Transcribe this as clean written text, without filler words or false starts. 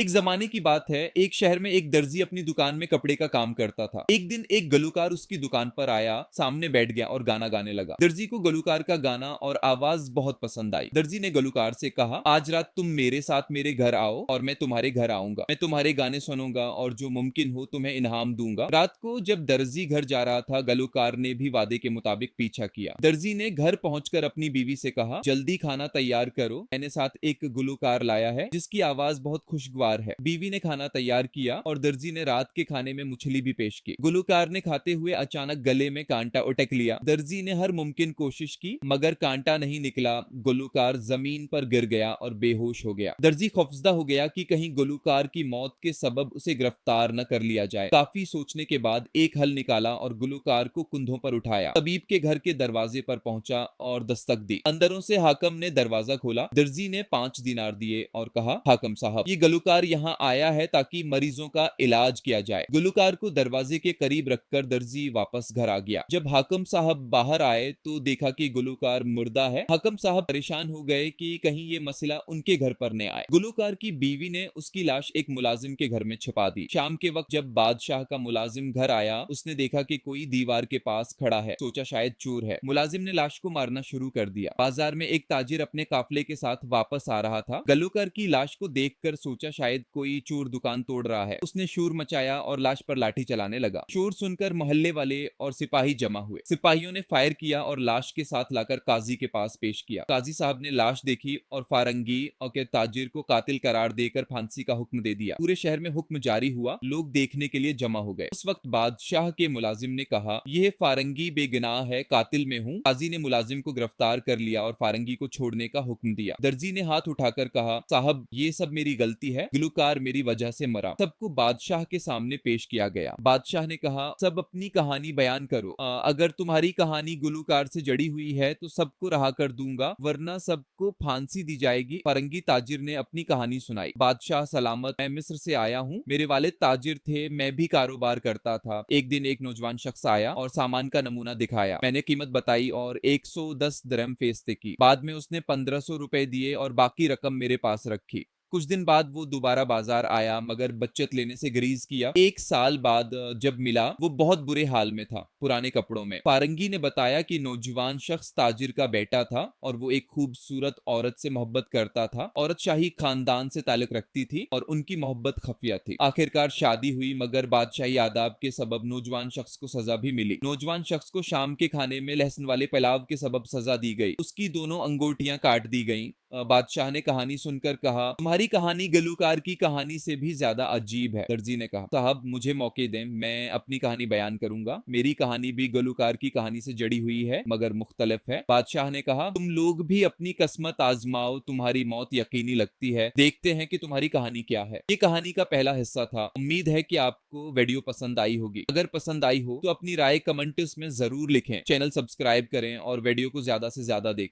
एक जमाने की बात है, एक शहर में एक दर्जी अपनी दुकान में कपड़े का काम करता था। एक दिन एक गलूकार उसकी दुकान पर आया, सामने बैठ गया और गाना गाने लगा। दर्जी को गलूकार का गाना और आवाज बहुत पसंद आई। दर्जी ने गलूकार से कहा, आज रात तुम मेरे साथ मेरे घर आओ और मैं तुम्हारे घर आऊंगा। मैं तुम्हारे गाने सुनूंगा और जो मुमकिन हो तुम्हें इनाम दूंगा। रात को जब दर्जी घर जा रहा था, गलूकार ने भी वादे के मुताबिक पीछा किया। दर्जी ने घर पहुंचकर अपनी बीवी से कहा, जल्दी खाना तैयार करो, मैंने साथ एक गुलूकार लाया है जिसकी आवाज बहुत खुशगवार है। बीवी ने खाना तैयार किया और दर्जी ने रात के खाने में मछली भी पेश की। गुलूकार ने खाते हुए अचानक गले में कांटा उटक लिया। दर्जी ने हर मुमकिन कोशिश की मगर कांटा नहीं निकला। गुलूकार जमीन पर गिर गया और बेहोश हो गया। दर्जी खौफजदा हो गया कि कहीं गुलूकार की मौत के सबब उसे गिरफ्तार न कर लिया जाए। काफी सोचने के बाद एक हल निकाला और गुलूकार को कंधों पर उठाया। तबीब के घर के दरवाजे पर पहुंचा और दस्तक दी। अंदरों से हाकम ने दरवाजा खोला। दर्जी ने 5 दिनार दिए और कहा, हाकम साहब, ये गुलूकार यहाँ आया है ताकि मरीजों का इलाज किया जाए। गुलूकार को दरवाजे के करीब रखकर दर्जी वापस घर आ गया। जब हाकम साहब बाहर आए तो देखा कि गुलूकार मुर्दा है। हाकम साहब परेशान हो गए कि कहीं ये मसला उनके घर पर न आए। गुलूकार की बीवी ने उसकी लाश एक मुलाजिम के घर में छिपा दी। शाम के वक्त जब बादशाह का मुलाजिम घर आया, उसने देखा कि कोई दीवार के पास खड़ा है। सोचा शायद चोर है। मुलाजिम ने लाश को मारना शुरू कर दिया। बाजार में एक ताजिर अपने काफले के साथ वापस आ रहा था। गुलूकार की लाश को देखकर सोचा शायद कोई चोर दुकान तोड़ रहा है। उसने शोर मचाया और लाश पर लाठी चलाने लगा। शोर सुनकर मोहल्ले वाले और सिपाही जमा हुए। सिपाहियों ने फायर किया और लाश के साथ लाकर काजी के पास पेश किया। काजी साहब ने लाश देखी और फारंगी और के ताजिर को कातिल करार देकर फांसी का हुक्म दे दिया। पूरे शहर में हुक्म जारी हुआ। लोग देखने के लिए जमा हो गए। उस वक्त बादशाह के मुलाजिम ने कहा, यह फारंगी बेगुनाह है, कातिल में हूँ। काजी ने मुलाजिम को गिरफ्तार कर लिया और फारंगी को छोड़ने का हुक्म दिया। दर्जी ने हाथ उठाकर कहा, साहब ये सब मेरी गलती है, गुलूकार मेरी वजह से मरा। सबको बादशाह के सामने पेश किया गया। बादशाह ने कहा, सब अपनी कहानी बयान करो। अगर तुम्हारी कहानी गुलूकार से जड़ी हुई है तो सबको रहा कर दूंगा, वरना सबको फांसी दी जाएगी। फरंगी ताजिर ने अपनी कहानी सुनाई। बादशाह सलामत, मैं मिस्र से आया हूँ। मेरे वालिद ताजिर थे, मैं भी कारोबार करता था। एक दिन एक नौजवान शख्स आया और सामान का नमूना दिखाया। मैंने कीमत बताई और 110 दिरहम फेस्ते की। बाद में उसने 1500 रुपए दिए और बाकी रकम मेरे पास रखी। कुछ दिन बाद वो दोबारा बाजार आया मगर बचत लेने से गरीज किया। 1 साल बाद जब मिला वो बहुत बुरे हाल में था, पुराने कपड़ों में। फारंगी ने बताया कि नौजवान शख्स ताजिर का बेटा था और वो एक खूबसूरत औरत से मोहब्बत करता था। औरत शाही खानदान से ताल्लुक रखती थी और उनकी मोहब्बत खुफिया थी। आखिरकार शादी हुई मगर बादशाही आदाब के सबब नौजवान शख्स को सजा भी मिली। नौजवान शख्स को शाम के खाने में लहसुन वाले पुलाव के सबब सजा दी गई। उसकी दोनों अंगूठियां काट दी गईं। बादशाह ने कहानी सुनकर कहा, तुम्हारी कहानी गलूकार की कहानी से भी ज्यादा अजीब है। दर्जी ने कहा, साहब मुझे मौके दें, मैं अपनी कहानी बयान करूंगा। मेरी कहानी भी गलूकार की कहानी से जड़ी हुई है मगर मुख्तलिफ है। बादशाह ने कहा, तुम लोग भी अपनी किस्मत आजमाओ, तुम्हारी मौत यकीनी लगती है। देखते हैं कि तुम्हारी कहानी क्या है। ये कहानी का पहला हिस्सा था। उम्मीद है कि आपको वीडियो पसंद आई होगी। अगर पसंद आई हो तो अपनी राय कमेंट्स में जरूर लिखें। चैनल सब्सक्राइब करें और वीडियो को ज्यादा से ज्यादा देखें।